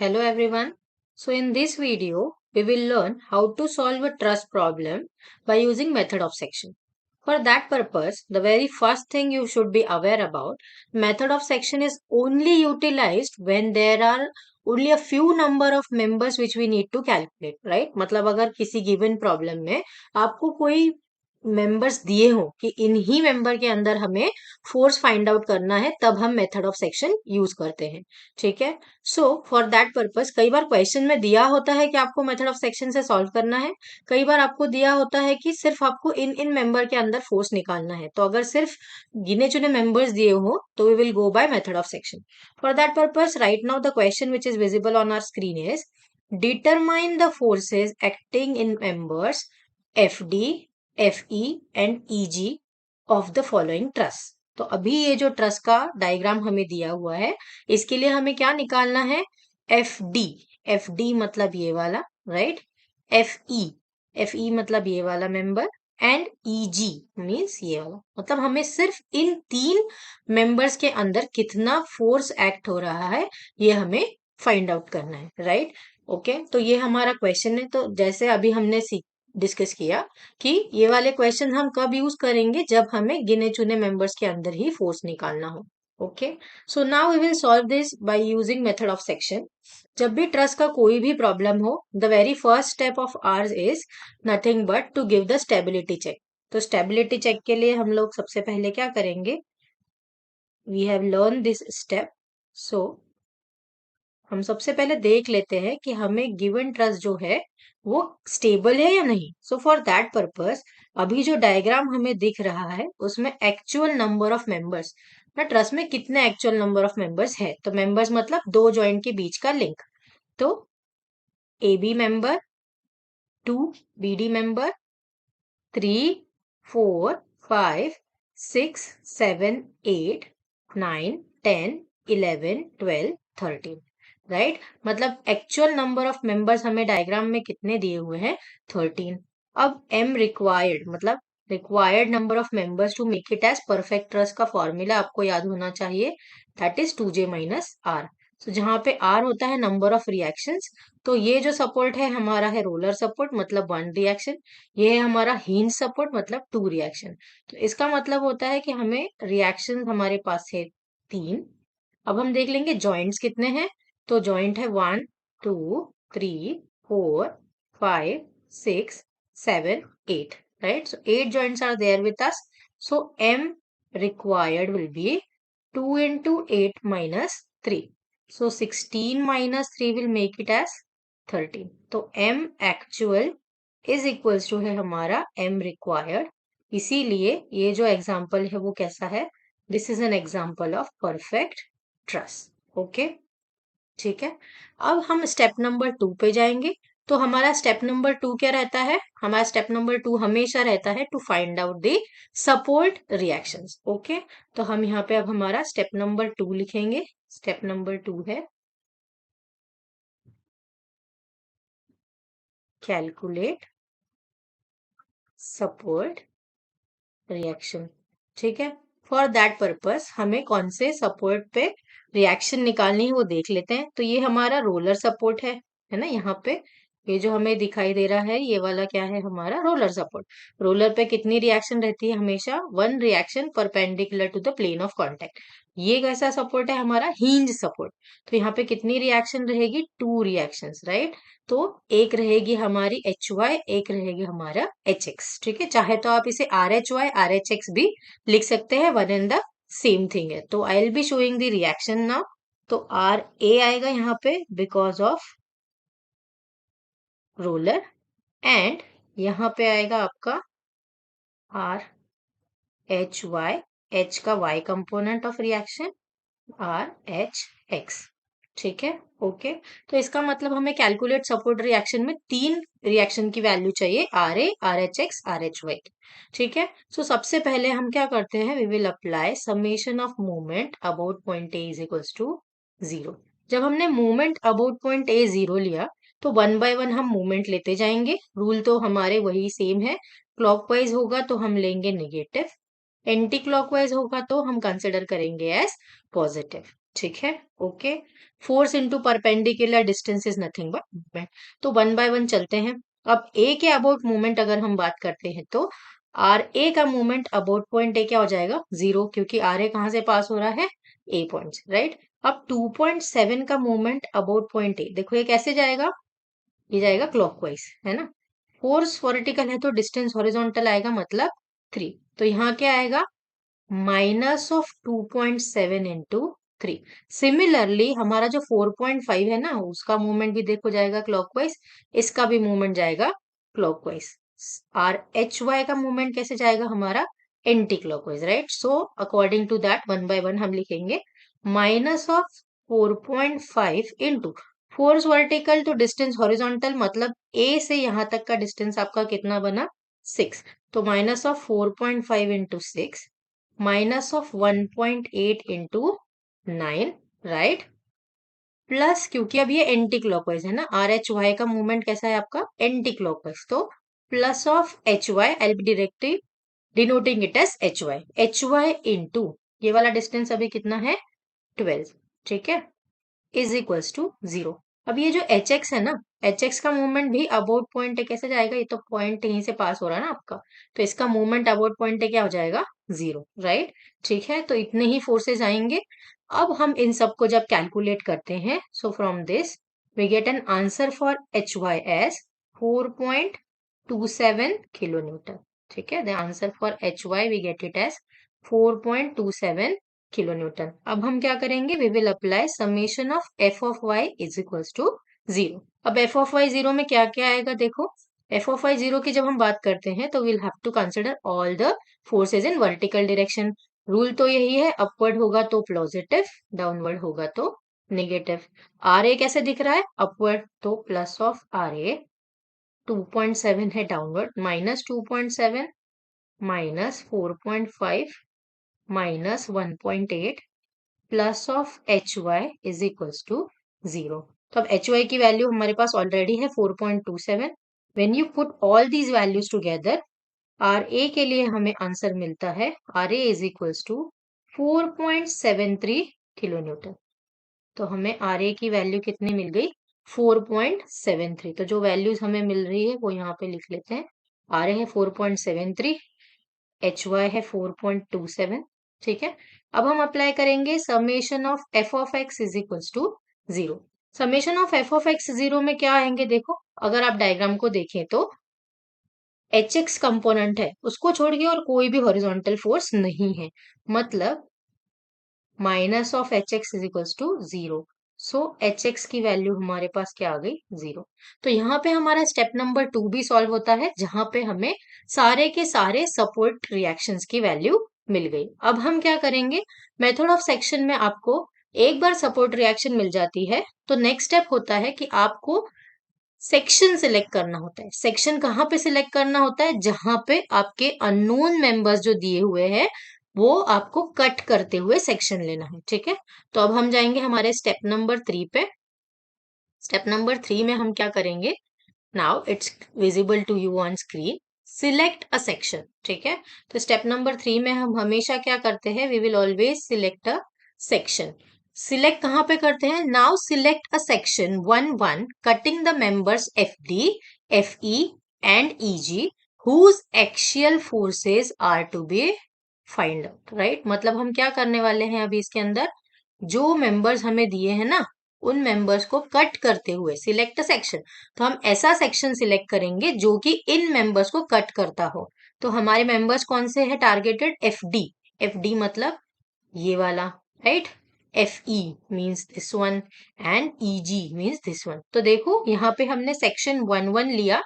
Hello everyone. So in this video, we will learn how to solve a trust problem by using method of section. For that purpose, the very first thing you should be aware about, method of section is only utilized when there are only a few number of members which we need to calculate, right? मतलब अगर किसी given problem में आपको कोई members दिए हो कि इन्हीं मेंबर के अंदर हमें फोर्स फाइंड आउट करना है, तब हम मेथड ऑफ सेक्शन यूज करते हैं। ठीक है। सो फॉर दैट पर्पस कई बार क्वेश्चन में दिया होता है कि आपको मेथड ऑफ सेक्शन से सॉल्व करना है, कई बार आपको दिया होता है कि सिर्फ आपको इन इन मेंबर के अंदर फोर्स निकालना है। तो अगर सिर्फ गिने चुने मेंबर्स दिए हो तो we will go by method of section. For that purpose right now the question which is visible on our screen is determine the forces acting in members F D FE and EG of the following truss. तो अभी ये जो truss का diagram हमें दिया हुआ है, इसके लिए हमें क्या निकालना है? FD मतलब ये वाला, राइट? FE मतलब ये वाला मेंबर एंड EG मीन्स ये वाला। मतलब हमें सिर्फ इन तीन मेंबर्स के अंदर कितना फोर्स एक्ट हो रहा है ये हमें फाइंड आउट करना है, राइट? ओके, तो ये हमारा क्वेश्चन है। तो जैसे अभी हमने डिस्कस किया कि ये वाले क्वेश्चन हम कब यूज करेंगे, जब हमें गिने चुने मेंबर्स के अंदर ही फोर्स निकालना हो। Okay, so now we will solve this by using method of section. जब भी ट्रस्ट का कोई भी प्रॉब्लम हो, the very first step of ours is nothing but to give the stability check. तो स्टेबिलिटी चेक के लिए हम लोग सबसे पहले क्या करेंगे? We have learn this step. So हम सबसे पहले देख लेते हैं कि हमें गिवन ट्रस्ट जो है वो स्टेबल है या नहीं। सो फॉर दैट पर्पस अभी जो डायग्राम हमें दिख रहा है उसमें एक्चुअल नंबर ऑफ मेंबर्स ना, ट्रस्ट में कितने एक्चुअल नंबर ऑफ मेंबर्स है। तो मेंबर्स मतलब दो जॉइंट के बीच का लिंक। तो AB member, 2 BD member, 3 4 5 6 7 8 9 10 11 12 13, right? मतलब एक्चुअल नंबर ऑफ मेंबर्स हमें डायग्राम में कितने दिए हुए हैं? 13। अब M रिक्वायर्ड मतलब required number of members to make it as perfect truss का फॉर्मूला आपको याद होना चाहिए, that is 2J minus R। तो जहां पे R होता है नंबर ऑफ रिएक्शंस, तो ये जो सपोर्ट है हमारा है रोलर सपोर्ट मतलब 1 रिएक्शन, ये है हमारा हिंज सपोर्ट मतलब 2 रिएक्शन। तो इसका मतलब होता है कि हमें रिएक्शन हमारे पास है 3। अब हम देख लेंगे जॉइंट्स कितने हैं। तो जॉइंट है 1 2 3 4 5 6 7 8, right? So 8 joints are there with us. So M required will be 2 into 8 minus 3. So 16 minus 3 will make it as 13. तो M actual is equals to है हमारा M required। इसीलिए ये जो एग्जाम्पल है वो कैसा है? This is an example of perfect trust. Okay, ठीक है। अब हम स्टेप नंबर 2 पे जाएंगे। तो हमारा स्टेप नंबर 2 क्या रहता है? हमारा स्टेप नंबर 2 हमेशा रहता है to find out the support reactions. Okay, तो हम यहाँ पे अब हमारा स्टेप नंबर 2 लिखेंगे। स्टेप नंबर 2 है कैलकुलेट सपोर्ट रिएक्शन। ठीक है। फॉर दैट पर्पस हमें कौन से सपोर्ट पे रिएक्शन निकालनी है वो देख लेते हैं। तो ये हमारा रोलर सपोर्ट है ना? यहाँ पे ये जो हमें दिखाई दे रहा है ये वाला क्या है? हमारा रोलर सपोर्ट। रोलर पे कितनी रिएक्शन रहती है? हमेशा 1 reaction perpendicular to the plane of contact. ये कैसा सपोर्ट है? हमारा हिंज सपोर्ट। तो यहाँ पे कितनी रिएक्शन रहेगी? 2 रिएक्शंस, राइट? तो एक रहेगी हमारी HY, एक रहेगी हमारा HX। ठीक है, चाहे तो आप इसे RHY RHX भी लिख सकते हैं, one and the same thing है। तो आई will be showing the reaction now. तो RA आएगा यहाँ पे बिकॉज ऑफ रोलर, एंड यहाँ पे आएगा आपका RHY, H का Y component of reaction RHX। ठीक है, ओके। तो इसका मतलब हमें कैलकुलेट सपोर्ट रिएक्शन में 3 रिएक्शन की वैल्यू चाहिए, RA RHX RHY। ठीक है, सो सबसे पहले हम क्या करते हैं? We will apply summation of movement about point A is equals to 0। जब हमने मूवमेंट अबाउट पॉइंट A 0 लिया तो 1 बाय 1 हम मूवमेंट लेते जाएंगे। रूल तो हमारे वही सेम है। क्लॉकवाइज होगा तो हम लेंगे नेगेटिव, एंटी क्लॉकवाइज होगा तो हम कंसिडर करेंगे एज पॉजिटिव। ठीक है, okay. Force into perpendicular distance is nothing but movement. तो वन बाय वन चलते हैं। अब ए के अबाउट मूवमेंट अगर हम बात करते हैं तो आर ए का मूवमेंट अबाउट पॉइंट ए क्या हो जाएगा, जीरो, क्योंकि आर ए कहाँ से पास हो रहा है, ए पॉइंट, राइट। अब 2.7 का मूवमेंट अबाउट पॉइंट ए, देखो ये कैसे जाएगा, ये जाएगा क्लॉकवाइज, है ना। फोर्स वर्टिकल है तो डिस्टेंस हॉरिजॉन्टल आएगा, मतलब 3। तो यहाँ क्या आएगा, माइनस ऑफ 2.7 इंटू 3। सिमिलरली हमारा जो 4.5 है ना, उसका मूवमेंट भी देखो जाएगा क्लॉकवाइज, इसका भी मूवमेंट जाएगा क्लॉकवाइज। आर एच वाई का मूवमेंट कैसे जाएगा हमारा, anti clockwise, right. So according to that one by one हम लिखेंगे minus of 4.5 into force vertical to distance horizontal, मतलब ए से यहां तक का डिस्टेंस आपका कितना बना, 6। तो minus of 4.5 into 6 minus of 1.8 into 9, right. Plus, क्योंकि अब ये एंटी क्लॉकवाइज है ना, आर एच वाई का मूवमेंट कैसा है आपका, एंटी क्लॉकवाइज, तो plus of H Y, I be directly denoting it as H Y into ये वाला डिस्टेंस अभी कितना है, 12, ठीक है, इज इक्वल्स टू 0। अब ये जो एच एक्स है ना, एच एक्स का मूवमेंट भी अबाउट पॉइंट है, कैसे जाएगा, ये तो पॉइंट यहीं से पास हो रहा है ना आपका, तो इसका मूवमेंट अबाउट पॉइंट है क्या हो जाएगा, 0, राइट। ठीक है, तो इतने ही फोर्सेस आएंगे। अब हम इन सबको जब कैलकुलेट करते हैं, so from this we get an answer for H Y as 4.27 kilo newton. ठीक है, the answer for H Y we get it as 4.27 kilo newton. अब हम क्या करेंगे, we will apply summation of F of Y is equals to 0। अब F of Y 0 में क्या क्या आएगा, देखो एफ ऑफ वाई 0 की जब हम बात करते हैं तो will have to consider all the forces in vertical direction. Rule तो यही है, अपवर्ड होगा तो पॉजिटिव, डाउनवर्ड होगा तो नेगेटिव। आर ए कैसे दिख रहा है, अपवर्ड, तो प्लस ऑफ आर ए 2.7 है downward, minus 2.7 minus 4.5 minus 1.8 plus of H Y is equals to 0। तो अब एच वाई की वैल्यू हमारे पास ऑलरेडी है 4.27। When you put all these values together, R A के लिए हमें आंसर मिलता है, R A is equals to 4.73 kilo newton. तो हमें आर ए की वैल्यू कितनी मिल गई, 4.73। तो जो वैल्यूज हमें मिल रही है वो यहाँ पे लिख लेते हैं। आर ए है 4.73, एच वाई है 4.27, ठीक है। अब हम अप्लाई करेंगे summation of F of X is equals to 0। Summation of F of X 0 में क्या आएंगे, देखो अगर आप डायग्राम को देखें तो एच एक्स कंपोनेंट है, उसको छोड़ के और कोई भी हॉरिजॉन्टल फोर्स नहीं है, मतलब minus of H X is equals to 0। So H X की वैल्यू हमारे पास क्या आ गई, 0। तो यहाँ पे हमारा स्टेप नंबर 2 भी सॉल्व होता है, जहां पे हमें सारे के सारे सपोर्ट रिएक्शंस की वैल्यू मिल गई। अब हम क्या करेंगे, मेथड ऑफ सेक्शन में आपको एक बार सपोर्ट रिएक्शन मिल जाती है तो नेक्स्ट स्टेप होता है कि आपको सेक्शन सिलेक्ट करना होता है। सेक्शन कहाँ पे सिलेक्ट करना होता है, जहां पे आपके अननोन मेंबर्स जो दिए हुए हैं वो आपको कट करते हुए सेक्शन लेना है, ठीक है। तो अब हम जाएंगे हमारे स्टेप नंबर 3 पे। स्टेप नंबर 3 में हम क्या करेंगे, now it's visible to you on screen, select a section, ठीक है। तो स्टेप नंबर 3 में हम हमेशा क्या करते हैं, we will always select a section. Select कहाँ पे करते हैं, now select a section 1 cutting the members F D, F E and E G whose axial forces are to be find out, right. मतलब हम क्या करने वाले हैं अभी इसके अंदर, जो मेंबर्स हमें दिए हैं ना, उन मेंबर्स को कट करते हुए सिलेक्ट सेक्शन। तो हम ऐसा सेक्शन सिलेक्ट करेंगे जो कि इन मेंबर्स को कट करता हो। तो हमारे मेंबर्स कौन से हैं targeted, F D, F D मतलब ये वाला, right. F E means this one and E G means this one. तो देखो यहाँ पे हमने सेक्शन 1 लिया,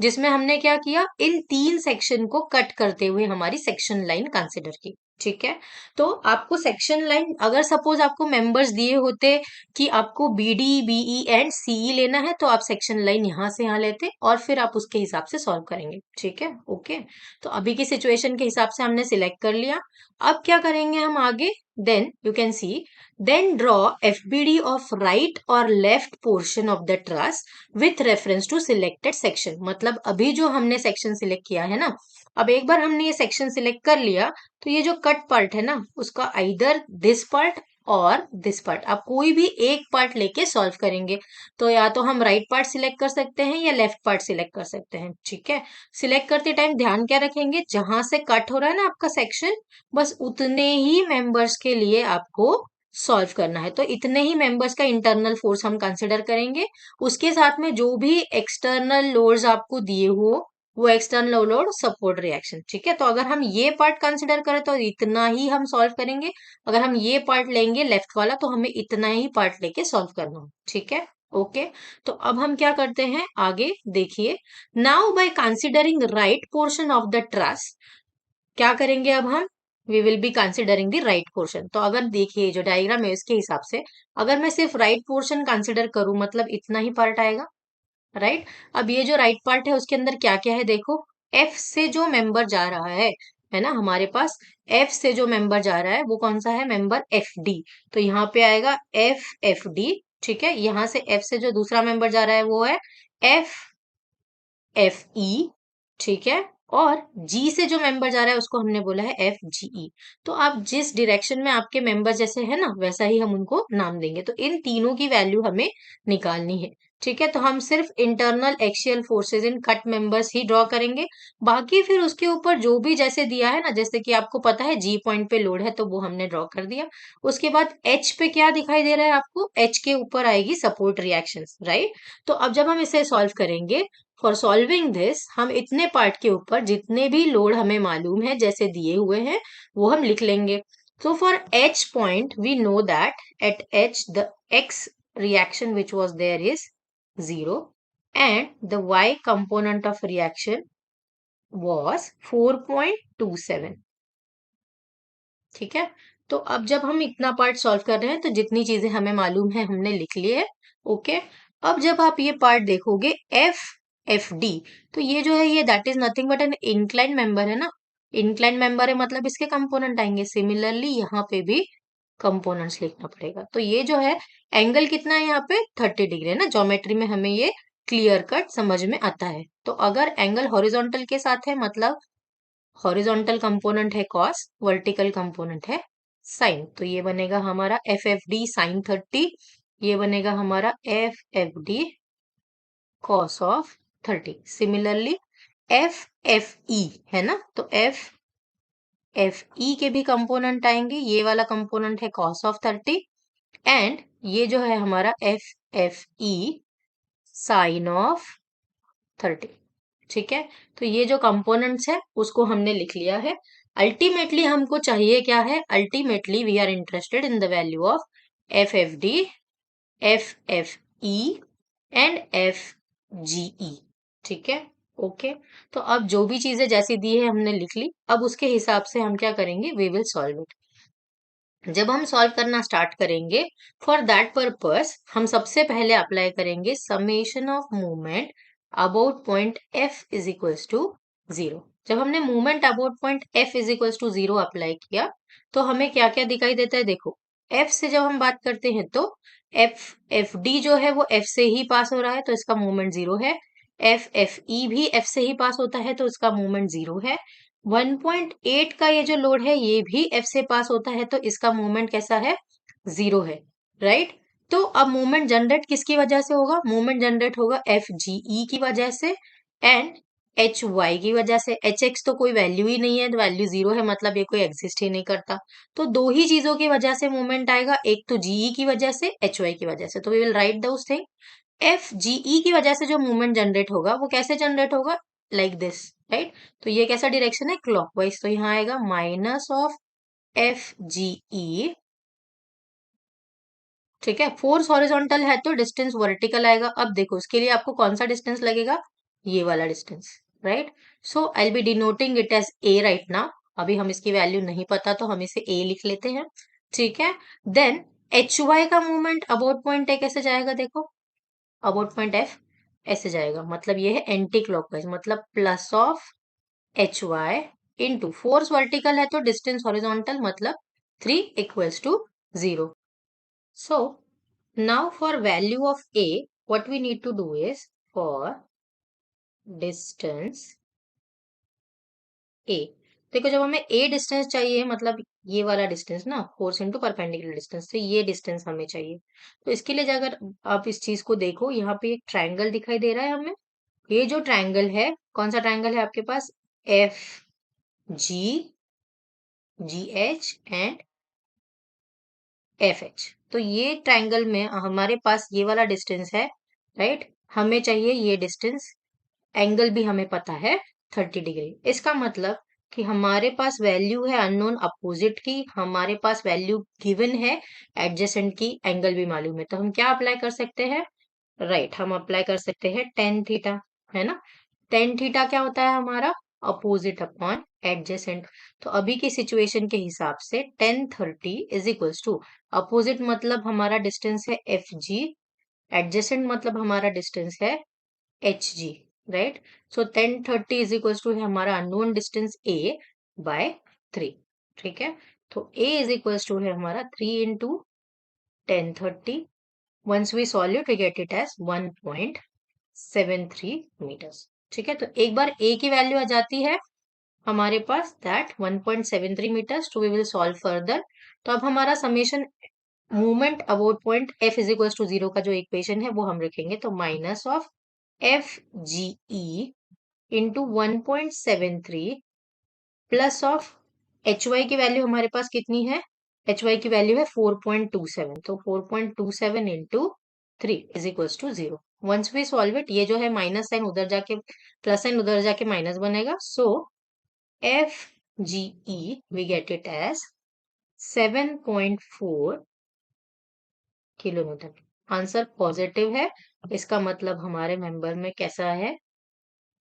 जिसमें हमने क्या किया, इन 3 सेक्शन को कट करते हुए हमारी सेक्शन लाइन कंसिडर की, ठीक है। तो आपको सेक्शन लाइन, अगर सपोज आपको मेंबर्स दिए होते कि आपको B D BE and CE लेना है, तो आप सेक्शन लाइन यहाँ से यहाँ लेते और फिर आप उसके हिसाब से सॉल्व करेंगे, ठीक है, ओके। तो अभी की सिचुएशन के हिसाब से हमने सिलेक्ट कर लिया। अब क्या करेंगे हम आगे, then you can see, then draw FBD of right और left portion of the truss with reference to selected section. मतलब अभी जो हमने सेक्शन सिलेक्ट किया है ना, अब एक बार हमने ये सेक्शन सिलेक्ट कर लिया तो ये जो कट पार्ट है ना, उसका आइदर दिस पार्ट और दिस पार्ट, आप कोई भी एक पार्ट लेके सॉल्व करेंगे। तो या तो हम राइट पार्ट सिलेक्ट कर सकते हैं या लेफ्ट पार्ट सिलेक्ट कर सकते हैं, ठीक है। सिलेक्ट करते टाइम ध्यान क्या रखेंगे, जहां से कट हो रहा है ना आपका सेक्शन, बस उतने ही मेंबर्स के लिए आपको सॉल्व करना है। तो इतने ही मेंबर्स का इंटरनल फोर्स हम कंसिडर करेंगे। उसके साथ में जो भी एक्सटर्नल लोड्स आपको दिए हो, वो एक्सटर्नल लोड सपोर्ट रिएक्शन, ठीक है। तो अगर हम ये पार्ट कंसिडर करें तो इतना ही हम सॉल्व करेंगे। अगर हम ये पार्ट लेंगे लेफ्ट वाला, तो हमें इतना ही पार्ट लेके सॉल्व करना है, ठीक है। ओके, तो अब हम क्या करते हैं आगे देखिए। Now by considering right portion of the truss, क्या करेंगे अब हम, we will be considering the right portion. तो अगर देखिए जो डायग्राम है इसके हिसाब से, अगर मैं सिर्फ राइट पोर्शन कंसिडर करूं, मतलब इतना ही पार्ट आएगा, राइट। अब ये जो राइट पार्ट है उसके अंदर क्या क्या है देखो, एफ से जो मेंबर जा रहा है ना हमारे पास, एफ से जो मेंबर जा रहा है वो कौन सा है, मेंबर एफ डी। तो यहाँ पे आएगा एफ एफ डी, ठीक है। यहाँ से एफ से जो दूसरा मेंबर जा रहा है वो है एफ एफ ई, ठीक है। और जी से जो मेंबर जा रहा है उसको हमने बोला है एफ जी ई। तो आप जिस डायरेक्शन में आपके मेंबर जैसे है ना, वैसा ही हम उनको नाम देंगे। तो इन तीनों की वैल्यू हमें निकालनी है, ठीक है। तो हम सिर्फ internal axial forces in cut members he draw करेंगे। बाकी फिर उसके ऊपर जो भी जैसे दिया है ना, जैसे कि आपको पता है जी पॉइंट पे लोड है तो वो हमने ड्रॉ कर दिया। उसके बाद एच पे क्या दिखाई दे रहा है आपको, एच के ऊपर आएगी सपोर्ट रिएक्शंस, राइट। तो अब जब हम इसे सॉल्व करेंगे, फॉर सॉल्विंग दिस, हम इतने पार्ट के ऊपर जितने भी लोड हमें मालूम है जैसे दिए हुए हैं वो हम लिख लेंगे। So for H point, we know that at H the X reaction which was there is 0 and the Y component of reaction was 4.27, ठीक है। तो अब जब हम इतना पार्ट सॉल्व कर रहे हैं तो जितनी चीजें हमें मालूम है हमने लिख ली है, ओके। अब जब आप ये पार्ट देखोगे एफ एफ डी, तो ये जो है ये that is nothing but an incline member है ना। इंक्लाइन मेंबर है मतलब इसके कंपोनेंट आएंगे। सिमिलरली यहाँ पे भी कंपोनेंट्स लिखना पड़ेगा। तो ये जो है एंगल कितना है यहाँ पे 30 डिग्री है ना, ज्योमेट्री में हमें ये क्लियर कट समझ में आता है। तो अगर एंगल हॉरिजॉन्टल के साथ है मतलब हॉरिजॉन्टल कंपोनेंट है कॉस, वर्टिकल कंपोनेंट है साइन। तो ये बनेगा हमारा एफ एफ डी साइन 30, ये बनेगा हमारा F F D cos of 30। Similarly F F ई है ना, तो एफ एफ ई के भी कंपोनेंट आएंगे। ये वाला कंपोनेंट है कॉस ऑफ 30 एंड ये जो है हमारा F F E sine of 30, ठीक है। तो ये जो कंपोनेंट्स है उसको हमने लिख लिया है। अल्टीमेटली हमको चाहिए क्या है, ultimately we are interested in the value of F F D, F F E and F G E, ठीक है। ओके, तो अब जो भी चीजें जैसी दी है हमने लिख ली। अब उसके हिसाब से हम क्या करेंगे, वी विल सॉल्व इट। जब हम सॉल्व करना स्टार्ट करेंगे, फॉर दैट पर्पस हम सबसे पहले अप्लाई करेंगे summation of movement about point F is equals to 0। जब हमने movement about point F is equals to 0 apply किया तो हमें क्या क्या दिखाई देता है देखो। एफ से जब हम बात करते हैं तो एफ एफ डी जो है वो एफ से ही पास हो रहा है तो इसका मूवमेंट 0 है। एफ एफ ई भी एफ से ही पास होता है तो इसका मूवमेंट 0 है। 1.8 का ये जो लोड है ये भी एफ से पास होता है तो इसका मूवमेंट कैसा है, 0 है, राइट। तो अब मूवमेंट जनरेट किसकी वजह से होगा, मूवमेंट जनरेट होगा एफ जी ई की वजह से एंड एच वाई की वजह से। एच एक्स तो कोई वैल्यू ही नहीं है, तो वैल्यू 0 है मतलब ये कोई एग्जिस्ट ही नहीं करता। तो दो ही चीजों की वजह से मूवमेंट आएगा, एक तो जीई की वजह से, एच वाई की वजह से। तो we will write those thing. F G E की वजह से जो मूवमेंट जनरेट होगा वो कैसे जनरेट होगा, लाइक दिस, राइट। तो ये कैसा डायरेक्शन है, क्लॉकवाइज। तो यहाँ आएगा minus of F G E, ठीक है। फोर्स हॉरिजॉन्टल है तो डिस्टेंस वर्टिकल आएगा। अब देखो इसके लिए आपको कौन सा डिस्टेंस लगेगा, ये वाला distance, right. So I will be denoting it as A right now. अभी हम इसकी वैल्यू नहीं पता तो हम इसे ए लिख लेते हैं, ठीक है। देन एच वाई का मूवमेंट अबाउट पॉइंट ए कैसे जाएगा देखो, अबाउट पॉइंट एफ ऐसे जाएगा, मतलब ये है एंटी क्लॉकवाइज, मतलब plus of H Y into force vertical है तो डिस्टेंस हॉरिजॉन्टल मतलब 3 equals to 0। So now for value of A what we need to do is, for distance A, देखो जब हमें ए डिस्टेंस चाहिए, मतलब ये वाला डिस्टेंस ना, फोर्स इंटू परपेंडिकुलर डिस्टेंस, तो ये डिस्टेंस हमें चाहिए। तो इसके लिए अगर आप इस चीज को देखो, यहाँ पे एक ट्रायंगल दिखाई दे रहा है हमें। ये जो ट्रायंगल है, कौन सा ट्रायंगल है आपके पास? F G, G H and F H. तो ये ट्रायंगल में हमारे पास ये वाला डिस्टेंस है, राइट। हमें चाहिए ये डिस्टेंस, एंगल भी हमें पता है 30 डिग्री। इसका मतलब कि हमारे पास वैल्यू है अननोन अपोजिट की, हमारे पास वैल्यू गिवन है एडजेसेंट की, एंगल भी मालूम है। तो हम क्या अप्लाई कर सकते हैं? राइट, हम अप्लाई कर सकते हैं टेन थीटा, है ना। टेन थीटा क्या होता है हमारा? Opposite upon adjacent. तो अभी की सिचुएशन के हिसाब से tan thirty is equals to, opposite मतलब हमारा डिस्टेंस है एफ जी, एडजेसेंट मतलब हमारा डिस्टेंस है H G, right. So tan thirty is equals to है हमारा unknown distance A by three, ठीक है। तो ए इज इक्वल्स टू है हमारा three into tan thirty. Once we solve it we get it as 1.73 meters, ठीक है। तो एक बार ए की वैल्यू आ जाती है हमारे पास, दैट 1.73 meters, तो वी विल सॉल्व फर्दर। तो अब हमारा summation movement about point F is equal to zero का जो इक्वेशन है वो हम रखेंगे, तो minus of F G E into 1.73 plus of H Y की वैल्यू हमारे पास कितनी है? एच वाई की वैल्यू है 4.27, तो 4.27 into three is equal to zero. Once we solve it, ये जो है माइनस साइन उधर जाके प्लस साइन उधर जाके माइनस बनेगा, so F G E we get it as 7.4 kilometre. Answer positive है, इसका मतलब हमारे मेंबर में कैसा है?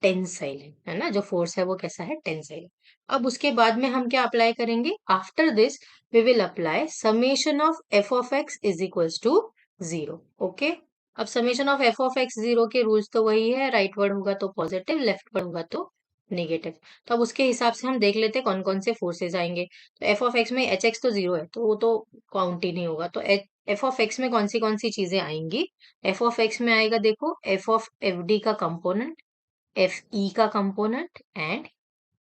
टेंसाइल है ना, जो फोर्स है वो कैसा है? टेंसाइल। अब उसके बाद में हम क्या अप्लाई करेंगे? After this we will apply summation of F of X is equals to zero, okay. अब summation of F of X zero के रूल्स तो वही है, राइट वर्ड होगा तो पॉजिटिव, लेफ्ट वर्ड होगा तो नेगेटिव। तो अब उसके हिसाब से हम देख लेते हैं कौन कौन से फोर्सेज आएंगे। तो एफ ऑफ एक्स में एच एक्स तो जीरो है, तो वो तो काउंट ही नहीं होगा। तो एफ ऑफ एक्स में कौन सी चीजें आएंगी? एफ ऑफ एक्स में आएगा, देखो, एफ ऑफ एफ डी का कंपोनेंट, एफ ई का component and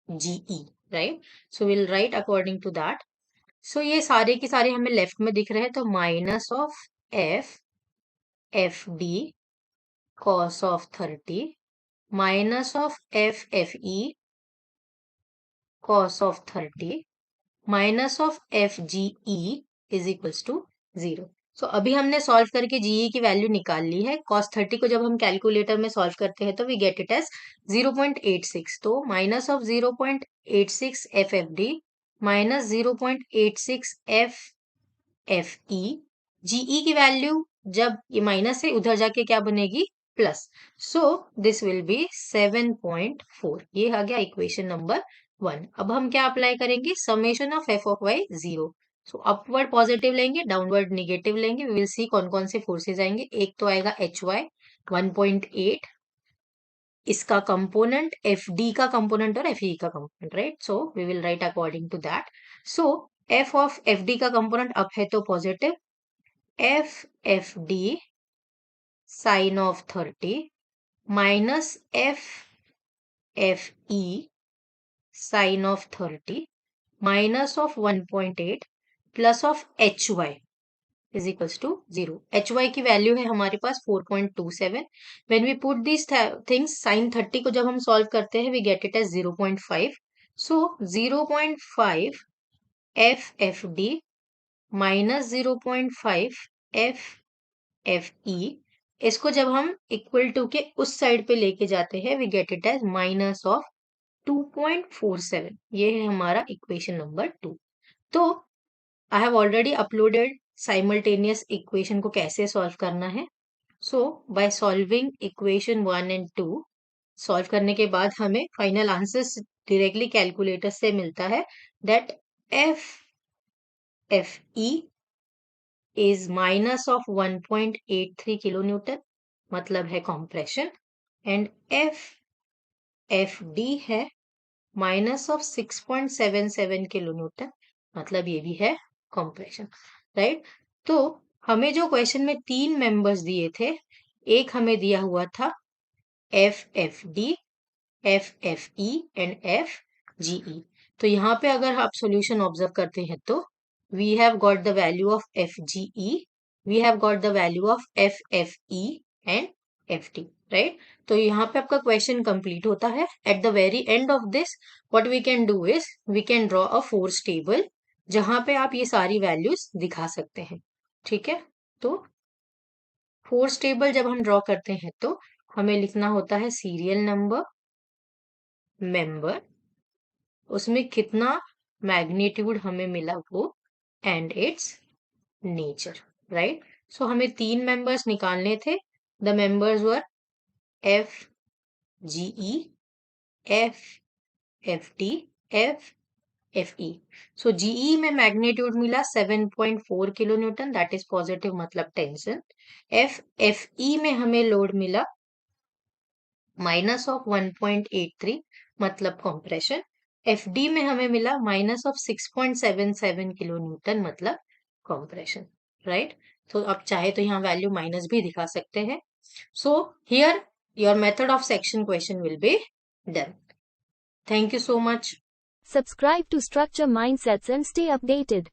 G E, right. So will write according to that. So ये सारे के सारे हमें लेफ्ट में दिख रहे हैं, तो minus of F F D cos of 30 minus of F F E cos of 30 minus of F G E is equals to zero. So अभी हमने सॉल्व करके जीई की वैल्यू निकाल ली है। cos 30 को जब हम कैलकुलेटर में सॉल्व करते हैं तो वी गेट इट एज 0.86, तो minus of 0.86 F F D minus 0.86 F F E. GE की वैल्यू जब ये माइनस है उधर जाके क्या बनेगी? Plus. So this will be 7.4। ये आ गया इक्वेशन नंबर वन। अब हम क्या अप्लाई करेंगे? Summation of F of Y zero. So upward positive लेंगे, डाउनवर्ड निगेटिव लेंगे। वी विल सी कौन कौन से फोर्सेज आएंगे। एक तो आएगा एच वाई 1.8, इसका कंपोनेंट एफ डी का कंपोनेंट और एफ ई का component, right. So we will write according to that. So F of F D का कंपोनेंट अप है तो positive, F F D sine of 30 minus F F E sine of 30 minus of 1.8 plus of H Y is equals to zero. H Y की value है हमारे पास 4.27। When we put this things, sign 30 को जब हम solve करते हैं we get it as 0.5। So 0.5 F F D minus 0.5 F F E, इसको जब हम इक्वल टू के उस साइड पे लेके जाते हैं we get it as minus of 2.47। ये है हमारा इक्वेशन नंबर टू। तो I have already uploaded simultaneous equation को कैसे सॉल्व करना है। So by solving equation one and two, solve करने के बाद हमें फाइनल आंसर डायरेक्टली कैलकुलेटर से मिलता है, that F F E is minus of 1.83 kilo Newton, मतलब है compression, and F F D है माइनस ऑफ 6.77 किलो न्यूटन, मतलब ये भी है कॉम्प्रेशन, राइट। तो हमें जो क्वेश्चन में तीन मेंबर्स दिए थे, एक हमें दिया हुआ था F F D, F F E and F G E. तो यहाँ पे अगर आप सॉल्यूशन ऑब्जर्व करते हैं तो we have got the value of F G E, we have got the value of F F E and F T, right. तो यहाँ पे आपका क्वेश्चन कंप्लीट होता है। At the very end of this what we can do is we can draw a force table जहां पे आप ये सारी वैल्यूज दिखा सकते हैं, ठीक है। तो फोर्स टेबल जब हम ड्रॉ करते हैं तो हमें लिखना होता है सीरियल नंबर, मेंबर, उसमें कितना मैग्नीट्यूड हमें मिला वो, एंड इट्स नेचर, राइट। सो हमें 3 मेंबर्स निकालने थे। The members were F G E, F F T, F F E. So GE में मैग्नीट्यूड मिला 7.4 kilo Newton, that is positive मतलब टेंशन। एफ एफ ई में हमें लोड मिला माइनस ऑफ 1.83 मतलब कंप्रेशन। एफ डी में हमें मिला माइनस ऑफ 6.77 किलो न्यूटन मतलब कंप्रेशन, राइट। तो आप चाहे तो यहाँ वैल्यू माइनस भी दिखा सकते हैं। So here your method of section question will be done. Thank you so much. Subscribe to Structure Mindsets and stay updated.